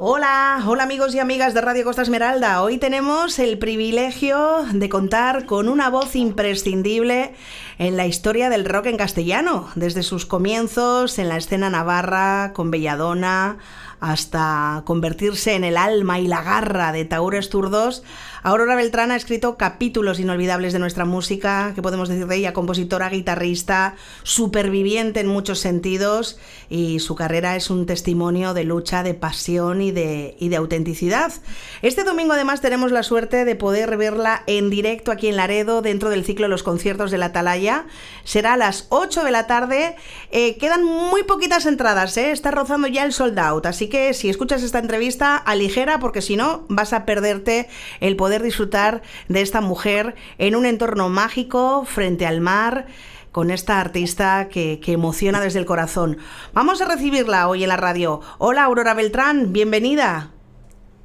Hola, hola amigos y amigas de Radio Costa Esmeralda. Hoy tenemos el privilegio de contar con una voz imprescindible en la historia del rock en castellano, desde sus comienzos en la escena navarra con Belladona hasta convertirse en el alma y la garra de Tahúres Zurdos. Aurora Beltrán ha escrito capítulos inolvidables de nuestra música, que podemos decir de ella, compositora, guitarrista, superviviente en muchos sentidos, y su carrera es un testimonio de lucha, de pasión y de autenticidad. Este domingo además tenemos la suerte de poder verla en directo aquí en Laredo, dentro del ciclo de los conciertos de la Atalaya. Será a las 8 de la tarde, quedan muy poquitas entradas, está rozando ya el sold out, así que si escuchas esta entrevista, aligera, porque si no vas a perderte el poder disfrutar de esta mujer en un entorno mágico frente al mar, con esta artista que emociona desde el corazón. Vamos a recibirla hoy en la radio. Hola Aurora Beltrán, bienvenida.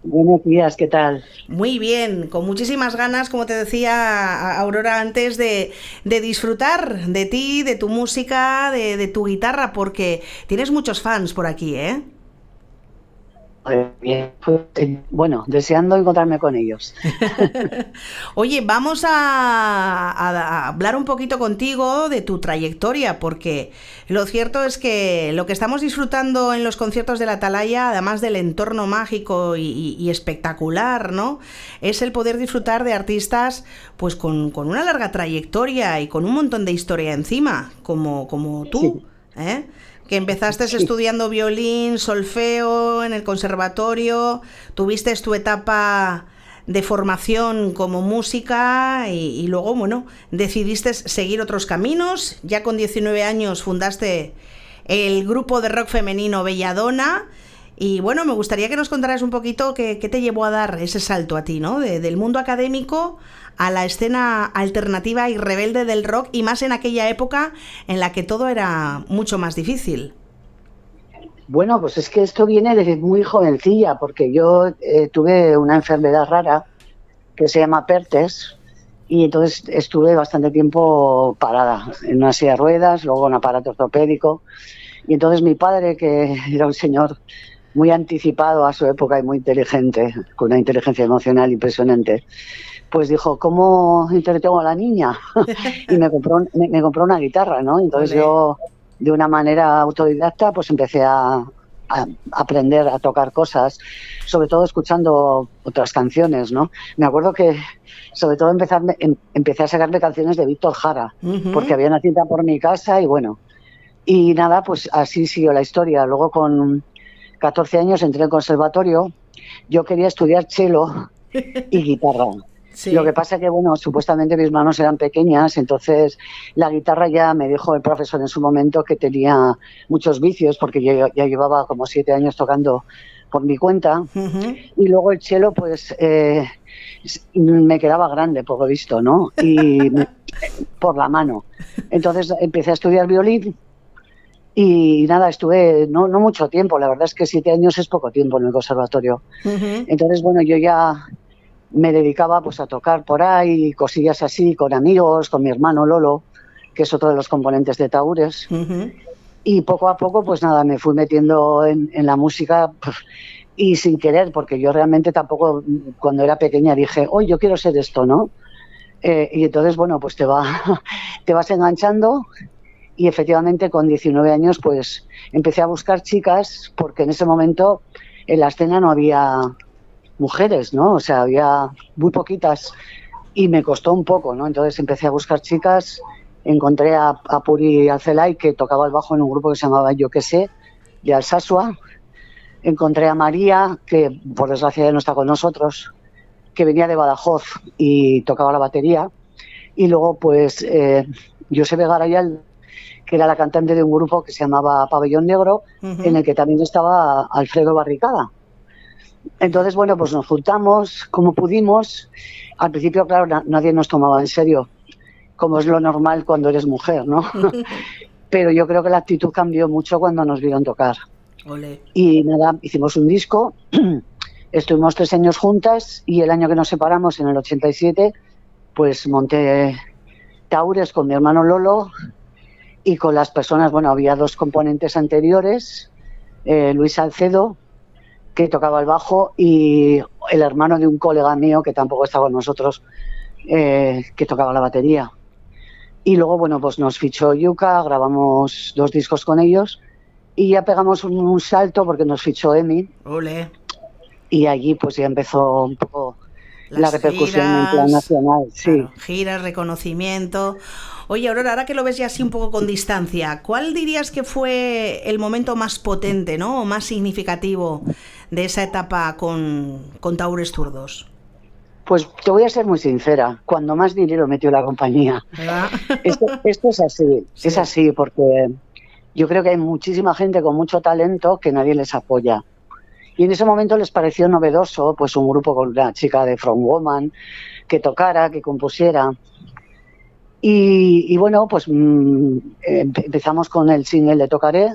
Buenos días, ¿qué tal? Muy bien, con muchísimas ganas, como te decía Aurora antes, de disfrutar de ti, de tu música, de tu guitarra, porque tienes muchos fans por aquí, ¿eh? Bien, pues, bueno, deseando encontrarme con ellos. Oye, vamos a hablar un poquito contigo de tu trayectoria, porque lo cierto es que lo que estamos disfrutando en los conciertos de la Atalaya, además del entorno mágico y espectacular, ¿no?, es el poder disfrutar de artistas pues con una larga trayectoria y con un montón de historia encima, como tú, ¿eh? Que empezaste estudiando violín, solfeo en el conservatorio, tuviste tu etapa de formación como música y luego, bueno, decidiste seguir otros caminos. Ya con 19 años fundaste el grupo de rock femenino Belladona. Y bueno, me gustaría que nos contaras un poquito qué te llevó a dar ese salto a ti, ¿no? Del mundo académico a la escena alternativa y rebelde del rock, y más en aquella época en la que todo era mucho más difícil. Bueno, pues es que esto viene desde muy jovencilla, porque yo tuve una enfermedad rara que se llama Pertes, y entonces estuve bastante tiempo parada en una silla de ruedas, luego en aparato ortopédico, y entonces mi padre, que era un señor muy anticipado a su época y muy inteligente, con una inteligencia emocional impresionante, pues dijo, ¿cómo entretengo a la niña? Y me compró una guitarra, ¿no? Entonces yo, de una manera autodidacta, pues empecé a aprender a tocar cosas, sobre todo escuchando otras canciones, ¿no? Me acuerdo que, sobre todo, empecé a sacarme canciones de Víctor Jara, porque había una cinta por mi casa y bueno. Y nada, pues así siguió la historia. Luego, con 14 años, entré al conservatorio. Yo quería estudiar cello y guitarra. Sí. Lo que pasa es que, bueno, supuestamente mis manos eran pequeñas, entonces la guitarra, ya me dijo el profesor en su momento que tenía muchos vicios, porque yo ya llevaba como 7 años tocando por mi cuenta. Y luego el cello, pues me quedaba grande, por lo visto, ¿no? Y por la mano. Entonces empecé a estudiar violín y nada, estuve no mucho tiempo, la verdad es que 7 años es poco tiempo en el conservatorio. Entonces, bueno, yo ya me dedicaba pues a tocar por ahí, cosillas así, con amigos, con mi hermano Lolo, que es otro de los componentes de Tahúres. Y poco a poco, pues nada, me fui metiendo en la música, y sin querer, porque yo realmente tampoco, cuando era pequeña, dije, yo quiero ser esto, ¿no? Y entonces, bueno, pues te vas enganchando, y efectivamente con 19 años pues empecé a buscar chicas, porque en ese momento en la escena no había mujeres, ¿no? O sea, había muy poquitas y me costó un poco, ¿no? Entonces empecé a buscar chicas, encontré a Puri Alcelay, que tocaba el bajo en un grupo que se llamaba Yo que sé, de Alsasua. Encontré a María, que por desgracia ya no está con nosotros, que venía de Badajoz y tocaba la batería. Y luego pues Josebe Garayal, que era la cantante de un grupo que se llamaba Pabellón Negro, en el que también estaba Alfredo Barricada. Entonces, bueno, pues nos juntamos como pudimos. Al principio, claro, nadie nos tomaba en serio, como es lo normal cuando eres mujer, ¿no? Pero yo creo que la actitud cambió mucho cuando nos vieron tocar. Olé. Y nada, hicimos un disco, estuvimos 3 años juntas, y el año que nos separamos, en el 87, pues monté Tahúres con mi hermano Lolo y con las personas, bueno, había 2 componentes anteriores, Luis Salcedo, que tocaba el bajo, y el hermano de un colega mío que tampoco estaba con nosotros, que tocaba la batería. Y luego, bueno, pues nos fichó Yuka, grabamos 2 discos con ellos y ya pegamos un salto porque nos fichó EMI. Ole. Y allí pues ya empezó un poco la Las repercusión en giras, plan nacional. Sí. claro, giras, reconocimiento. Oye, Aurora, ahora que lo ves ya así un poco con distancia, ¿cuál dirías que fue el momento más potente, ¿no? O más significativo de esa etapa con Taures Zurdos? Pues te voy a ser muy sincera, cuando más dinero metió la compañía. ¿Verdad? Esto es así, Sí. es así, porque yo creo que hay muchísima gente con mucho talento que nadie les apoya. Y en ese momento les pareció novedoso pues un grupo con una chica de From Woman que tocara, que compusiera. Y bueno, pues empezamos con el single de Tocaré,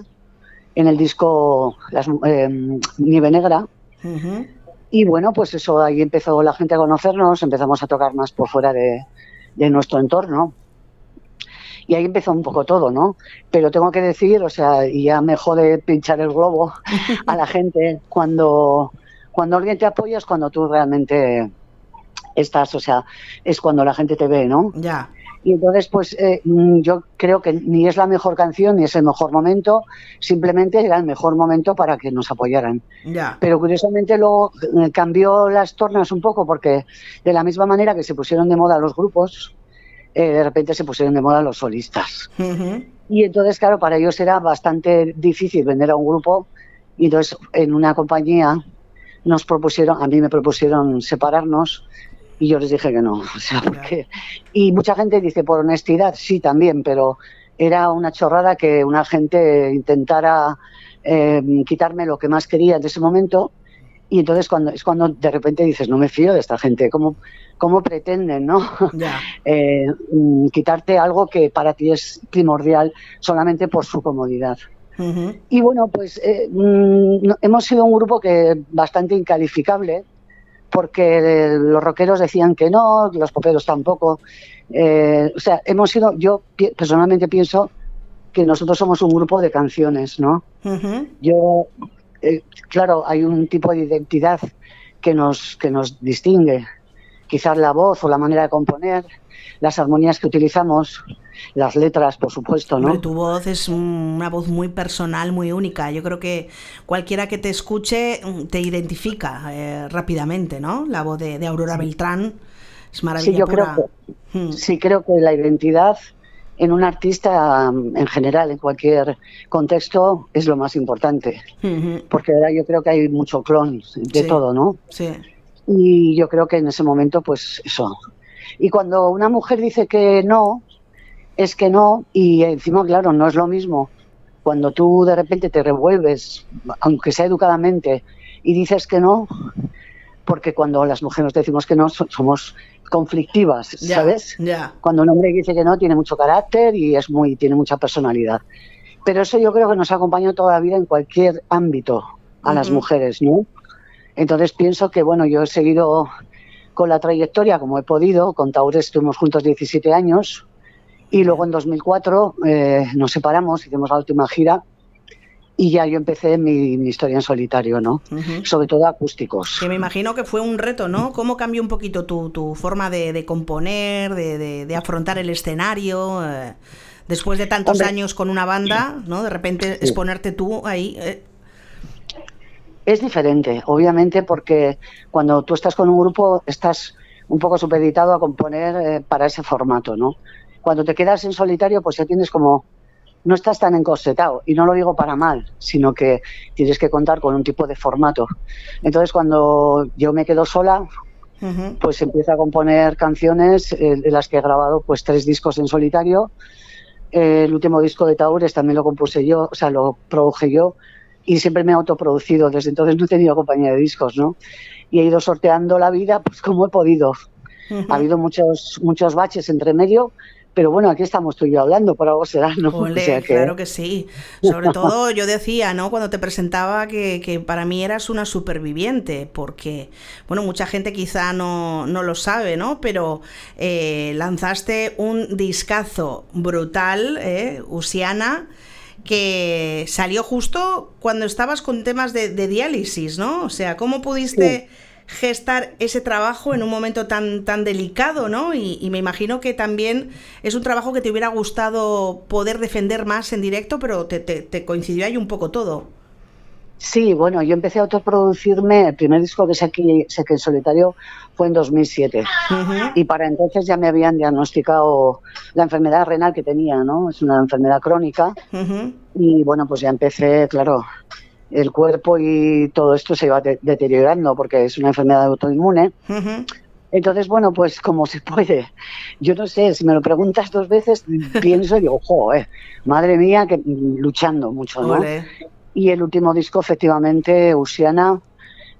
en el disco Nieve Negra. Uh-huh. Y bueno, pues eso, ahí empezó la gente a conocernos, empezamos a tocar más por fuera de nuestro entorno. Y ahí empezó un poco todo, ¿no? Pero tengo que decir, o sea, y ya me jode pinchar el globo a la gente, cuando alguien te apoya es cuando tú realmente estás, o sea, es cuando la gente te ve, ¿no? Ya. Y entonces, pues yo creo que ni es la mejor canción ni es el mejor momento, simplemente era el mejor momento para que nos apoyaran. Ya. Pero curiosamente luego cambió las tornas un poco, porque de la misma manera que se pusieron de moda los grupos, de repente se pusieron de moda los solistas. Uh-huh. Y entonces, claro, para ellos era bastante difícil vender a un grupo, y entonces en una compañía a mí me propusieron separarnos, y yo les dije que no, o sea, porque... Y mucha gente dice, por honestidad, sí, también, pero era una chorrada que una gente intentara quitarme lo que más quería en ese momento, y entonces cuando de repente dices, no me fío de esta gente, ¿cómo pretenden, ¿no? Ya. Quitarte algo que para ti es primordial solamente por su comodidad. Uh-huh. Y bueno, pues hemos sido un grupo que bastante incalificable, porque los rockeros decían que no, los poperos tampoco. O sea, yo personalmente pienso que nosotros somos un grupo de canciones, ¿no? Uh-huh. Claro, hay un tipo de identidad que nos distingue. Quizás la voz o la manera de componer, las armonías que utilizamos, las letras, por supuesto, ¿no? Hombre, tu voz es una voz muy personal, muy única. Yo creo que cualquiera que te escuche te identifica rápidamente, ¿no? La voz de Aurora Beltrán es maravilla Sí, yo pura. creo que la identidad en un artista, en general, en cualquier contexto, es lo más importante. Uh-huh. Porque ahora yo creo que hay mucho clon de Sí. todo, ¿no? Sí. Y yo creo que en ese momento, pues eso. Y cuando una mujer dice que no, es que no, y encima, claro, no es lo mismo cuando tú de repente te revuelves, aunque sea educadamente, y dices que no, porque cuando las mujeres decimos que no, somos conflictivas, Ya, ¿sabes? ya. Cuando un hombre dice que no, tiene mucho carácter y tiene mucha personalidad. Pero eso yo creo que nos acompaña toda la vida en cualquier ámbito a las mujeres, ¿no? Entonces pienso que, bueno, yo he seguido con la trayectoria como he podido. Con Taures estuvimos juntos 17 años y luego en 2004 nos separamos, hicimos la última gira y ya yo empecé mi historia en solitario, ¿no? Uh-huh. Sobre todo acústicos. Que me imagino que fue un reto, ¿no? ¿Cómo cambió un poquito tu forma de componer, de afrontar el escenario? Después de tantos años con una banda, ¿no? De repente exponerte tú ahí... Es diferente, obviamente, porque cuando tú estás con un grupo estás un poco supeditado a componer para ese formato, ¿no? Cuando te quedas en solitario, pues ya tienes como... No estás tan encorsetado, y no lo digo para mal, sino que tienes que contar con un tipo de formato. Entonces, cuando yo me quedo sola, pues empiezo a componer canciones, de las que he grabado pues 3 discos en solitario. El último disco de Taures también lo compuse yo, o sea, lo produje yo, y siempre me he autoproducido. Desde entonces no he tenido compañía de discos, ¿no? Y he ido sorteando la vida pues como he podido. Ha habido muchos baches entre medio, pero bueno, aquí estamos tú y yo hablando, por algo será, ¿no? Olé, o sea que... claro que sí. Sobre todo yo decía, ¿no? Cuando te presentaba que para mí eras una superviviente, porque, bueno, mucha gente quizá no lo sabe, ¿no? Pero lanzaste un discazo brutal, Usiana, que salió justo cuando estabas con temas de diálisis, ¿no? O sea, ¿cómo pudiste gestar ese trabajo en un momento tan delicado, ¿no? Y me imagino que también es un trabajo que te hubiera gustado poder defender más en directo, pero te coincidió ahí un poco todo. Sí, bueno, yo empecé a autoproducirme, el primer disco que saqué en solitario fue en 2007 y para entonces ya me habían diagnosticado la enfermedad renal que tenía, ¿no? Es una enfermedad crónica y bueno, pues ya empecé, claro, el cuerpo y todo esto se iba deteriorando porque es una enfermedad autoinmune. Entonces, bueno, pues como se puede. Yo no sé, si me lo preguntas 2 veces, pienso y digo, joder, madre mía, que luchando mucho, ¿no? Olé. Y el último disco, efectivamente, Usiana,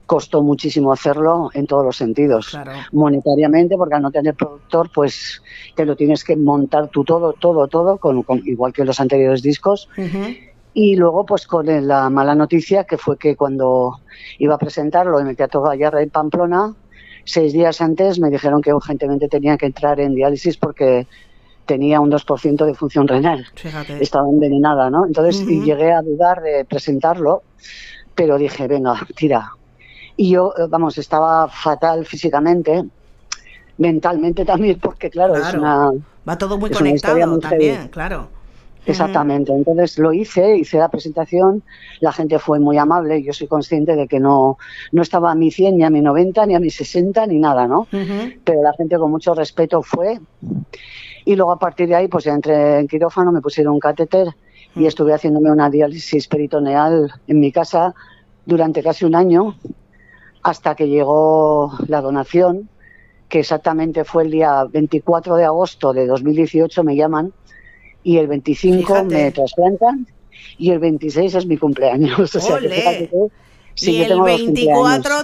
costó muchísimo hacerlo en todos los sentidos. Claro. Monetariamente, porque al no tener productor, pues te lo tienes que montar tú todo, igual que los anteriores discos. Y luego, pues con la mala noticia, que fue que cuando iba a presentarlo en el Teatro Gallarra en Pamplona, 6 días antes me dijeron que urgentemente tenía que entrar en diálisis porque tenía un 2% de función renal. Fíjate. Estaba envenenada, ¿no? Entonces llegué a dudar de presentarlo, pero dije, venga, tira. Y yo, vamos, estaba fatal físicamente, mentalmente también, porque claro. Va todo muy es conectado muy también, heavy. claro. Exactamente, entonces lo hice la presentación, la gente fue muy amable, yo soy consciente de que no estaba a mi 100, ni a mi 90, ni a mi 60, ni nada, ¿no? Pero la gente con mucho respeto fue. Y luego a partir de ahí pues ya entré en quirófano, me pusieron un catéter y estuve haciéndome una diálisis peritoneal en mi casa durante casi un año hasta que llegó la donación, que exactamente fue el día 24 de agosto de 2018 me llaman y el 25 Fíjate. me trasplantan y el 26 es mi cumpleaños. O sea, que fíjate tú. Sí, y yo el tengo 24,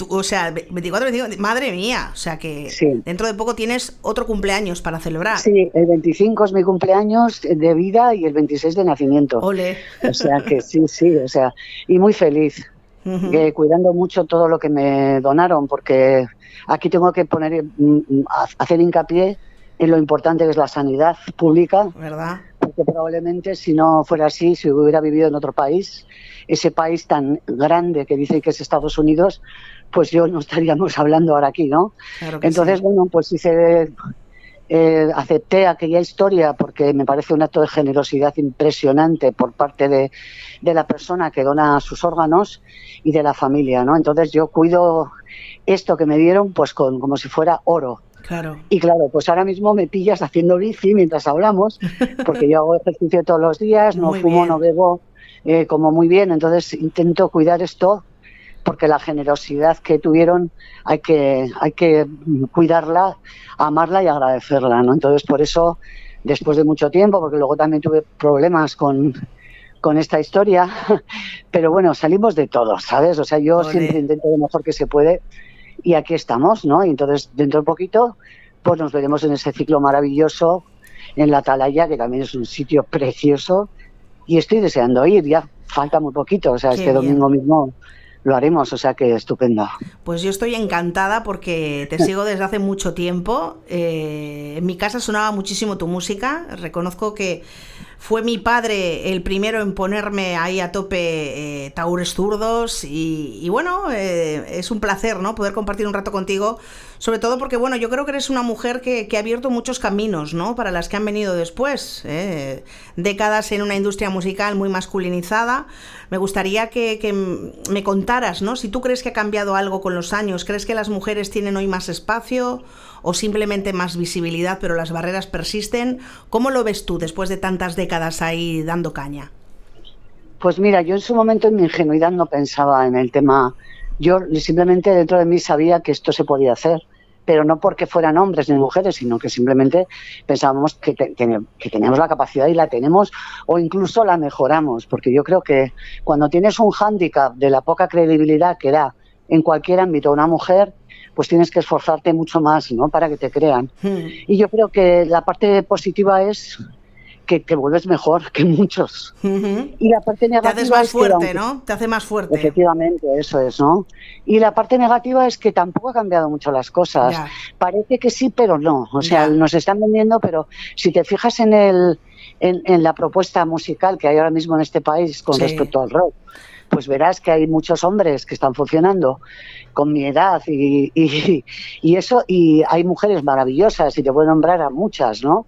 o sea, 24, 25, madre mía, o sea que dentro de poco tienes otro cumpleaños para celebrar. Sí, el 25 es mi cumpleaños de vida y el 26 de nacimiento. Ole. O sea que sí, o sea, y muy feliz, cuidando mucho todo lo que me donaron, porque aquí tengo que hacer hincapié en lo importante que es la sanidad pública, ¿verdad? Porque probablemente si no fuera así, si hubiera vivido en otro país, ese país tan grande que dicen que es Estados Unidos, pues no estaríamos hablando ahora aquí, ¿no? Claro que entonces, sí. Bueno, pues acepté aquella historia porque me parece un acto de generosidad impresionante por parte de la persona que dona sus órganos y de la familia, ¿no? Entonces yo cuido esto que me dieron pues como si fuera oro. Claro. Y claro, pues ahora mismo me pillas haciendo bici mientras hablamos, porque yo hago ejercicio todos los días, no fumo, no bebo, como muy bien, entonces intento cuidar esto porque la generosidad que tuvieron hay que cuidarla, amarla y agradecerla, ¿no? Entonces por eso, después de mucho tiempo, porque luego también tuve problemas con esta historia, pero bueno, salimos de todo, ¿sabes? O sea, yo siempre intento lo mejor que se puede. Y aquí estamos, ¿no? Y entonces, dentro de poquito, pues nos veremos en ese ciclo maravilloso en la Atalaya, que también es un sitio precioso. Y estoy deseando ir, ya falta muy poquito. O sea, este domingo mismo lo haremos, o sea que estupendo. Pues yo estoy encantada porque te sigo desde hace mucho tiempo. En mi casa sonaba muchísimo tu música. Reconozco que fue mi padre el primero en ponerme ahí a tope Tahúres Zurdos y bueno, es un placer, ¿no? Poder compartir un rato contigo, sobre todo porque, bueno, yo creo que eres una mujer que ha abierto muchos caminos, ¿no? Para las que han venido después, décadas en una industria musical muy masculinizada. Me gustaría que me contaras, ¿no? Si tú crees que ha cambiado algo con los años, ¿crees que las mujeres tienen hoy más espacio o simplemente más visibilidad, pero las barreras persisten? ¿Cómo lo ves tú después de tantas décadas ahí dando caña? Pues mira, yo en su momento en mi ingenuidad no pensaba en el tema. Yo simplemente dentro de mí sabía que esto se podía hacer, pero no porque fueran hombres ni mujeres, sino que simplemente pensábamos que teníamos la capacidad y la tenemos, o incluso la mejoramos, porque yo creo que cuando tienes un hándicap de la poca credibilidad que da en cualquier ámbito una mujer, pues tienes que esforzarte mucho más, ¿no? Para que te crean. Y yo creo que la parte positiva es que te vuelves mejor que muchos. Ujú. Y la parte Te haces negativa más es que, fuerte, ¿no? Te hace más fuerte. efectivamente, eso es, ¿no? Y la parte negativa es que tampoco ha cambiado mucho las cosas. Ya, Parece que sí, pero no. O sea, ya. nos están vendiendo, pero si te fijas en la propuesta musical que hay ahora mismo en este país con Sí. respecto al rock, pues verás que hay muchos hombres que están funcionando con mi edad y eso, y hay mujeres maravillosas, y te voy a nombrar a muchas, ¿no?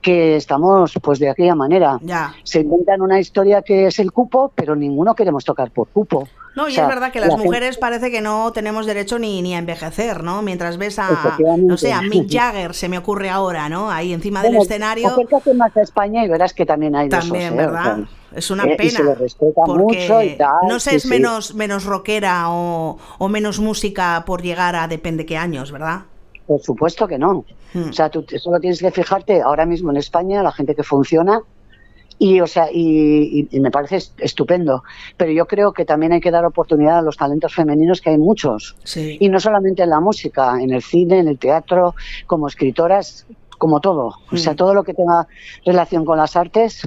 Que estamos pues de aquella manera. Ya. Se inventan una historia que es el cupo, pero ninguno queremos tocar por cupo. No, O y es sea, verdad que las la gente, mujeres parece que no tenemos derecho ni a envejecer, ¿no? Mientras ves no efectivamente. sé, a Mick Jagger, se me ocurre ahora, ¿no? Ahí encima del Bueno, escenario, acércate más a España y verás que también hay de esos, también, ¿eh? O sea, ¿verdad? Es una y se le pena, respeta mucho y porque tal, no se sí, es sí. menos rockera o menos música por llegar a depende qué años, ¿verdad? Por supuesto que no. Hmm. O sea, tú solo tienes que fijarte ahora mismo en España, la gente que funciona, y, o sea, y me parece estupendo. Pero yo creo que también hay que dar oportunidad a los talentos femeninos, que hay muchos. Sí, Y no solamente en la música, en el cine, en el teatro, como escritoras, como todo. O sea, hmm, todo lo que tenga relación con las artes.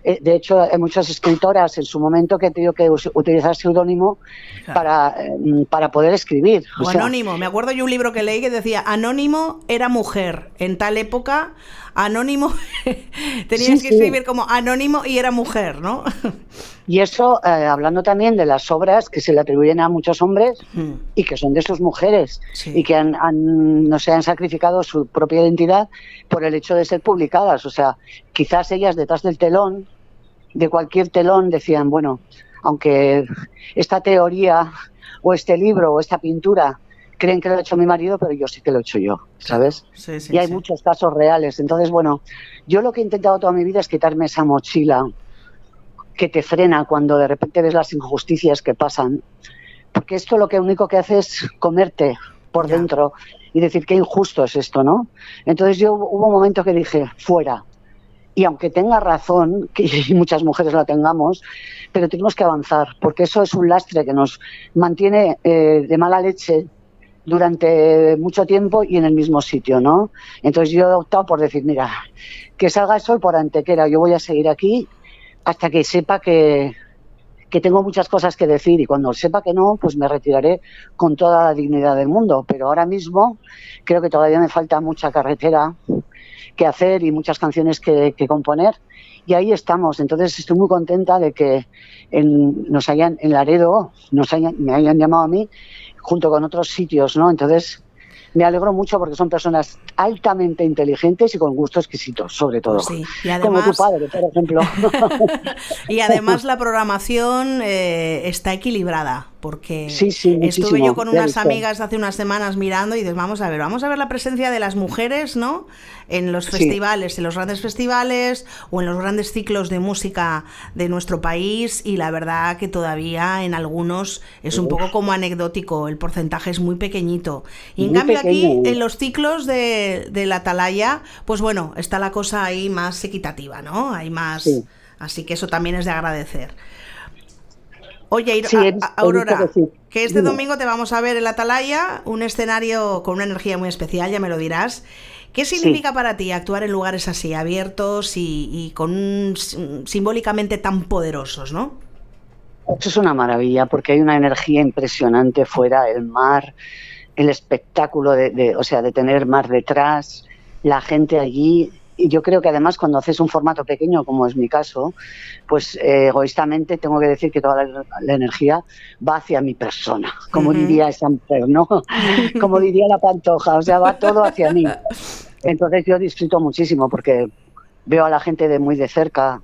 De hecho, hay muchas escritoras en su momento que han tenido que utilizar seudónimo claro. para poder escribir. O O sea, anónimo. Me acuerdo yo un libro que leí que decía, Anónimo era mujer. En tal época, Anónimo sí, tenías que sí. escribir como Anónimo y era mujer, ¿no? Y eso, hablando también de las obras que se le atribuyen a muchos hombres Hmm, y que son de sus mujeres y sí, que no se han sacrificado su propia identidad por el hecho de ser publicadas. O sea, quizás ellas detrás del telón, de cualquier telón, decían, bueno, aunque esta teoría o este libro o esta pintura creen que lo ha hecho mi marido, pero yo sí que lo he hecho yo, claro. ¿sabes? Sí, Y sí, hay sí. muchos casos reales. Entonces, bueno, yo lo que he intentado toda mi vida es quitarme esa mochila que te frena cuando de repente ves las injusticias que pasan, porque esto lo que único que hace es comerte por Ya. dentro y decir qué injusto es esto, ¿no? Entonces yo hubo un momento que dije, fuera. Y aunque tenga razón, que muchas mujeres la tengamos, pero tenemos que avanzar, porque eso es un lastre que nos mantiene de mala leche durante mucho tiempo y en el mismo sitio, ¿no? Entonces yo he optado por decir, mira, que salga el sol por Antequera, yo voy a seguir aquí hasta que sepa que tengo muchas cosas que decir, y cuando sepa que no, pues me retiraré con toda la dignidad del mundo. Pero ahora mismo creo que todavía me falta mucha carretera que hacer y muchas canciones que componer, y ahí estamos. Entonces estoy muy contenta de que en Laredo me hayan llamado a mí junto con otros sitios, ¿no? Entonces me alegro mucho porque son personas altamente inteligentes y con gusto exquisitos, sobre todo. Pues sí. Y Como tu además, padre, por ejemplo. y además la programación está equilibrada, porque Sí, sí, estuve yo muchísimo. con Ya he unas visto. amigas hace unas semanas mirando y dices, vamos a ver la presencia de las mujeres, ¿no? En los Sí, festivales, en los grandes festivales o en los grandes ciclos de música de nuestro país, y la verdad que todavía en algunos es un poco uf, como anecdótico, el porcentaje es muy pequeñito. Y en muy cambio aquí, pequeño. en los ciclos de la Atalaya, pues bueno, está la cosa ahí más equitativa, ¿no? Hay más... Sí, Así que eso también es de agradecer. Oye, sí, he visto que Aurora, sí. que este Dime. domingo te vamos a ver en la Atalaya, un escenario con una energía muy especial, ya me lo dirás. ¿Qué Sí. significa para ti actuar en lugares así, abiertos y con simbólicamente tan poderosos, ¿no? Eso es una maravilla porque hay una energía impresionante fuera, el mar, el espectáculo o sea, de tener mar detrás, la gente allí. Y yo creo que además cuando haces un formato pequeño, como es mi caso, pues egoístamente tengo que decir que toda la energía va hacia mi persona, como Ujú. diría Samper, ¿no? Como diría la Pantoja, o sea, va todo hacia mí. Entonces yo disfruto muchísimo porque veo a la gente de muy de cerca,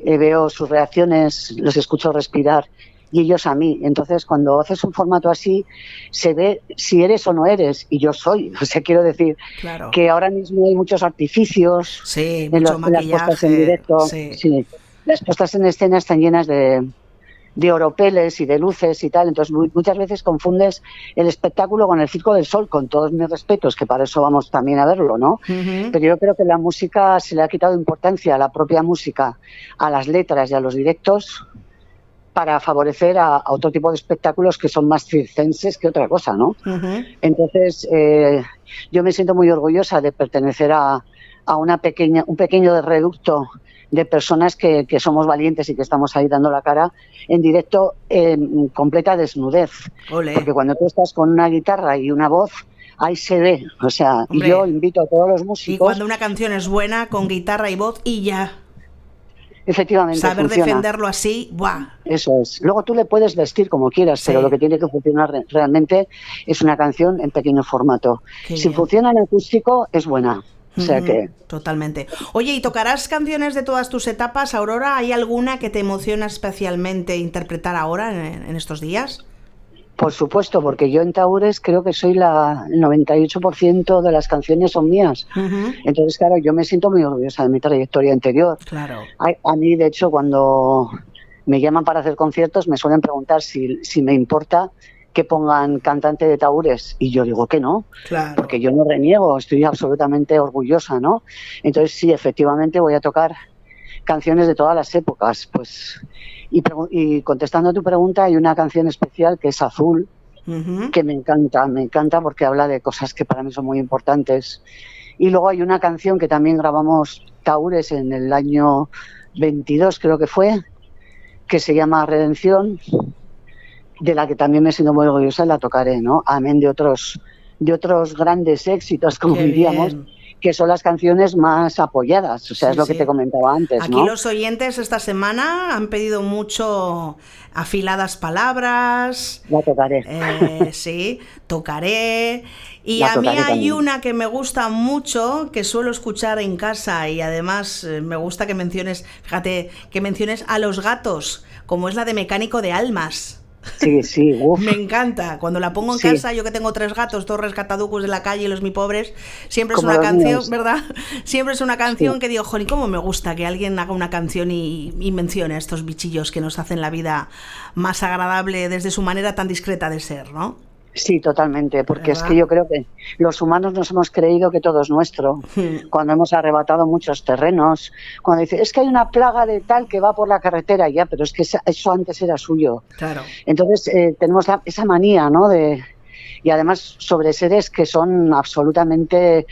veo sus reacciones, los escucho respirar y ellos a mí. Entonces, cuando haces un formato así, se ve si eres o no eres, y yo soy. O sea, quiero decir Claro. que ahora mismo hay muchos artificios Sí, mucho en las puestas en maquillaje, directo. sí. Sí, las puestas en escena están llenas de oropeles y de luces y tal, entonces muchas veces confundes el espectáculo con el Circo del Sol, con todos mis respetos, que para eso vamos también a verlo, ¿no? Ujú. Pero yo creo que la música se le ha quitado importancia a la propia música, a las letras y a los directos, para favorecer a otro tipo de espectáculos que son más circenses que otra cosa, ¿no? Ujú. Entonces, yo me siento muy orgullosa de pertenecer a un pequeño reducto de personas que somos valientes y que estamos ahí dando la cara en directo en completa desnudez. Olé. Porque cuando tú estás con una guitarra y una voz, ahí se ve. O sea, Hombre, y yo invito a todos los músicos... Y cuando una canción es buena, con guitarra y voz, y ya... Efectivamente, saber funciona. defenderlo así, ¡buah! Eso es. Luego tú le puedes vestir como quieras, Sí. pero lo que tiene que funcionar realmente es una canción en pequeño formato. Qué Si bien. funciona en acústico, es buena. O sea que... Totalmente. Oye, ¿y tocarás canciones de todas tus etapas, Aurora? ¿Hay alguna que te emociona especialmente interpretar ahora, en estos días? Por supuesto, porque yo en Taures creo que soy el 98% de las canciones son mías. Entonces, claro, yo me siento muy orgullosa de mi trayectoria anterior. Claro. A mí, de hecho, cuando me llaman para hacer conciertos, me suelen preguntar si me importa que pongan cantante de Taures. Y yo digo que no, Claro. porque yo no reniego, estoy absolutamente orgullosa, ¿no? Entonces, sí, efectivamente voy a tocar canciones de todas las épocas, pues... Y contestando a tu pregunta, hay una canción especial que es Azul, que me encanta porque habla de cosas que para mí son muy importantes. Y luego hay una canción que también grabamos Taures en el año 22, creo que fue, que se llama Redención, de la que también me siento muy orgullosa y la tocaré, ¿no? Amén de otros grandes éxitos, como Qué diríamos, bien. que son las canciones más apoyadas, o sea, Sí, es lo que sí. te comentaba antes, Aquí ¿no? los oyentes esta semana han pedido mucho afiladas palabras. La tocaré. Sí, tocaré. Y La a mí tocaré hay también. una que me gusta mucho, que suelo escuchar en casa y además me gusta que menciones, fíjate, que menciones a los gatos, como es la de Mecánico de Almas. Sí, sí, uff. Me encanta. Cuando la pongo en Sí. casa, yo que tengo 3 gatos, todos rescataducos de la calle y los mi pobres, siempre es Como una los canción, míos. ¿verdad? Siempre es una canción Sí. que digo, jolín, cómo me gusta que alguien haga una canción y mencione a estos bichillos que nos hacen la vida más agradable desde su manera tan discreta de ser, ¿no? Sí, totalmente, porque ¿Verdad? es que yo creo que los humanos nos hemos creído que todo es nuestro, cuando hemos arrebatado muchos terrenos, cuando dice, es que hay una plaga de tal que va por la carretera, ya, pero es que eso antes era suyo. Claro. Entonces tenemos esa manía, ¿no? Y además sobre seres que son absolutamente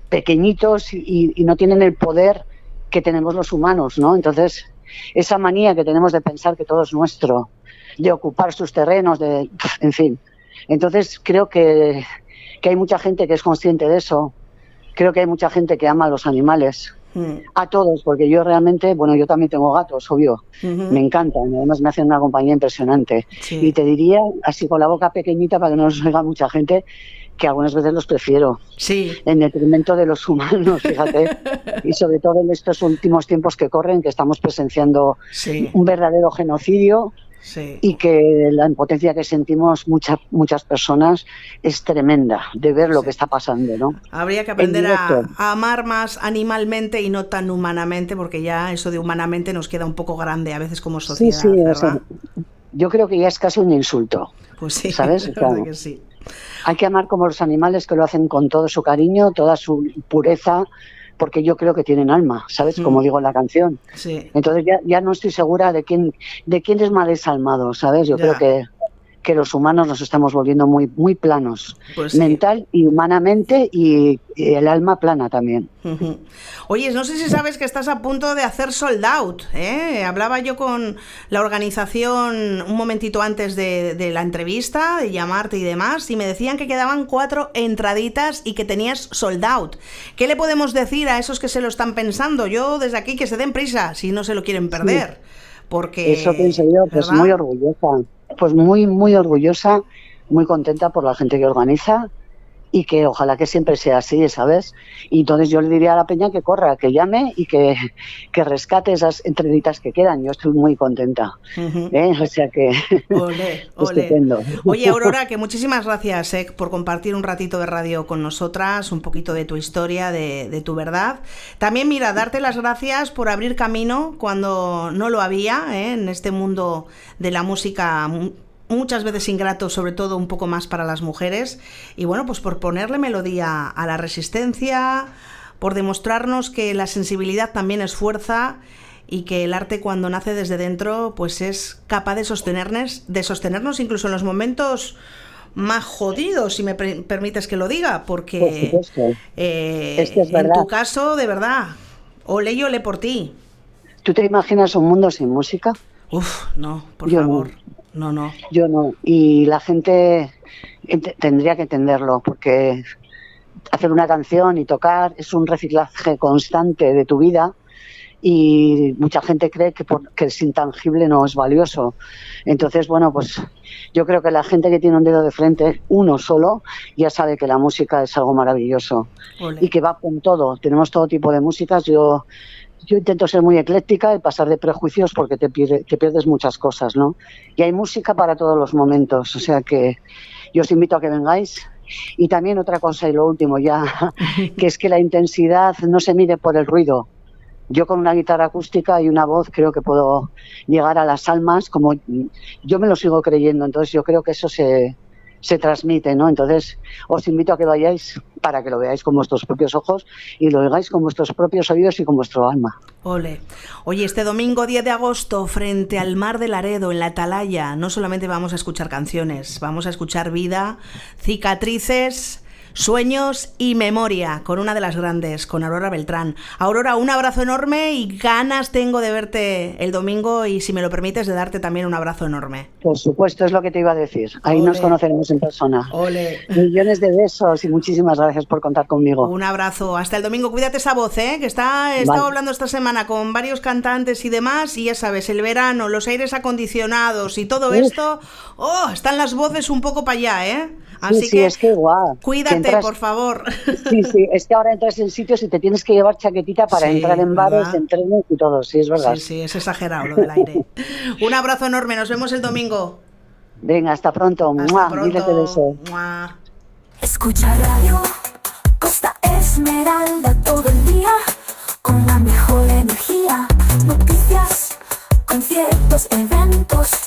pequeñitos y no tienen el poder que tenemos los humanos, ¿no? Entonces esa manía que tenemos de pensar que todo es nuestro, de ocupar sus terrenos, en fin. Entonces creo que hay mucha gente que es consciente de eso. Creo que hay mucha gente que ama a los animales. A todos, porque yo realmente, bueno, yo también tengo gatos, obvio. Me encantan, además me hacen una compañía impresionante. Sí. Y te diría, así con la boca pequeñita para que no nos oiga mucha gente, que algunas veces los prefiero. Sí. En detrimento de los humanos, fíjate. Y sobre todo en estos últimos tiempos que corren, que estamos presenciando Sí. un verdadero genocidio. Sí. Y que la impotencia que sentimos muchas personas es tremenda de ver lo que está pasando, ¿no? Habría que aprender a directo. amar más animalmente y no tan humanamente, porque ya eso de humanamente nos queda un poco grande a veces como Sí, sociedad, sí, o ¿verdad? sea, yo creo que ya es casi un insulto. Pues sí, ¿sabes? la verdad Claro. que sí. Hay que amar como los animales, que lo hacen con todo su cariño, toda su pureza, porque yo creo que tienen alma, ¿sabes? Como digo en la canción. Sí. Entonces ya no estoy segura de quién es mal desalmado, ¿sabes? Yo Ya. creo que los humanos nos estamos volviendo muy, muy planos, Pues sí. mental y humanamente, y el alma plana también. Ujú. Oye, no sé si sabes que estás a punto de hacer sold out, ¿eh? Hablaba yo con la organización un momentito antes de la entrevista, de llamarte y demás, y me decían que quedaban 4 entraditas y que tenías sold out. ¿Qué le podemos decir a esos que se lo están pensando? Yo desde aquí que se den prisa si no se lo quieren perder. Porque, Eso pienso yo, pues ¿verdad? muy orgullosa, pues muy, muy orgullosa, muy contenta por la gente que organiza y que ojalá que siempre sea así, ¿sabes? Y entonces yo le diría a la peña que corra, que llame y que rescate esas entraditas que quedan. Yo estoy muy contenta, Ujú. O sea que Ole, ole. estupendo. Oye, Aurora, que muchísimas gracias por compartir un ratito de radio con nosotras, un poquito de tu historia, de tu verdad. También, mira, darte las gracias por abrir camino cuando no lo había, en este mundo de la música muchas veces ingrato, sobre todo un poco más para las mujeres. Y bueno, pues por ponerle melodía a la resistencia, por demostrarnos que la sensibilidad también es fuerza y que el arte, cuando nace desde dentro, pues es capaz de sostenernos incluso en los momentos más jodidos, si me permites que lo diga, porque Por supuesto. Es que es en verdad. tu caso, de verdad, Ole y ole por ti. ¿Tú te imaginas un mundo sin música? Uf, no, por Yo favor. No. Yo no. Y la gente tendría que entenderlo, porque hacer una canción y tocar es un reciclaje constante de tu vida, y mucha gente cree que es intangible, no es valioso. Entonces, bueno, pues yo creo que la gente que tiene un dedo de frente, uno solo, ya sabe que la música es algo maravilloso. Ole. Y que va con todo. Tenemos todo tipo de músicas. Yo intento ser muy ecléctica y pasar de prejuicios, porque te pierdes muchas cosas, ¿no? Y hay música para todos los momentos. O sea que yo os invito a que vengáis. Y también otra cosa, y lo último ya, que es que la intensidad no se mide por el ruido. Yo con una guitarra acústica y una voz creo que puedo llegar a las almas, como yo me lo sigo creyendo. Entonces yo creo que eso se transmite, ¿no? Entonces os invito a que vayáis para que lo veáis con vuestros propios ojos y lo oigáis con vuestros propios oídos y con vuestro alma. Ole. Oye, este domingo 10 de agosto, frente al Mar de Laredo, en la Atalaya, no solamente vamos a escuchar canciones, vamos a escuchar vida, cicatrices, sueños y memoria, con una de las grandes, con Aurora Beltrán. Aurora, un abrazo enorme y ganas tengo de verte el domingo, y si me lo permites, de darte también un abrazo enorme. Por supuesto, es lo que te iba a decir. Ahí Ole. nos conoceremos en persona. Ole. Millones de besos y muchísimas gracias por contar conmigo. Un abrazo. Hasta el domingo. Cuídate esa voz, que he estado hablando esta semana con varios cantantes y demás, y ya sabes, el verano, los aires acondicionados y todo esto, están las voces un poco para allá, Así sí, que es que guau, cuídate, por favor. Sí, es que ahora entras en sitios y te tienes que llevar chaquetita para entrar en bares, en trenes y todo, sí, es verdad. Sí, es exagerado lo del aire. Un abrazo enorme, nos vemos el domingo. Venga, hasta pronto. Hasta pronto. Miles de besos. Escucha Radio Costa Esmeralda todo el día, con la mejor energía, noticias, conciertos, eventos.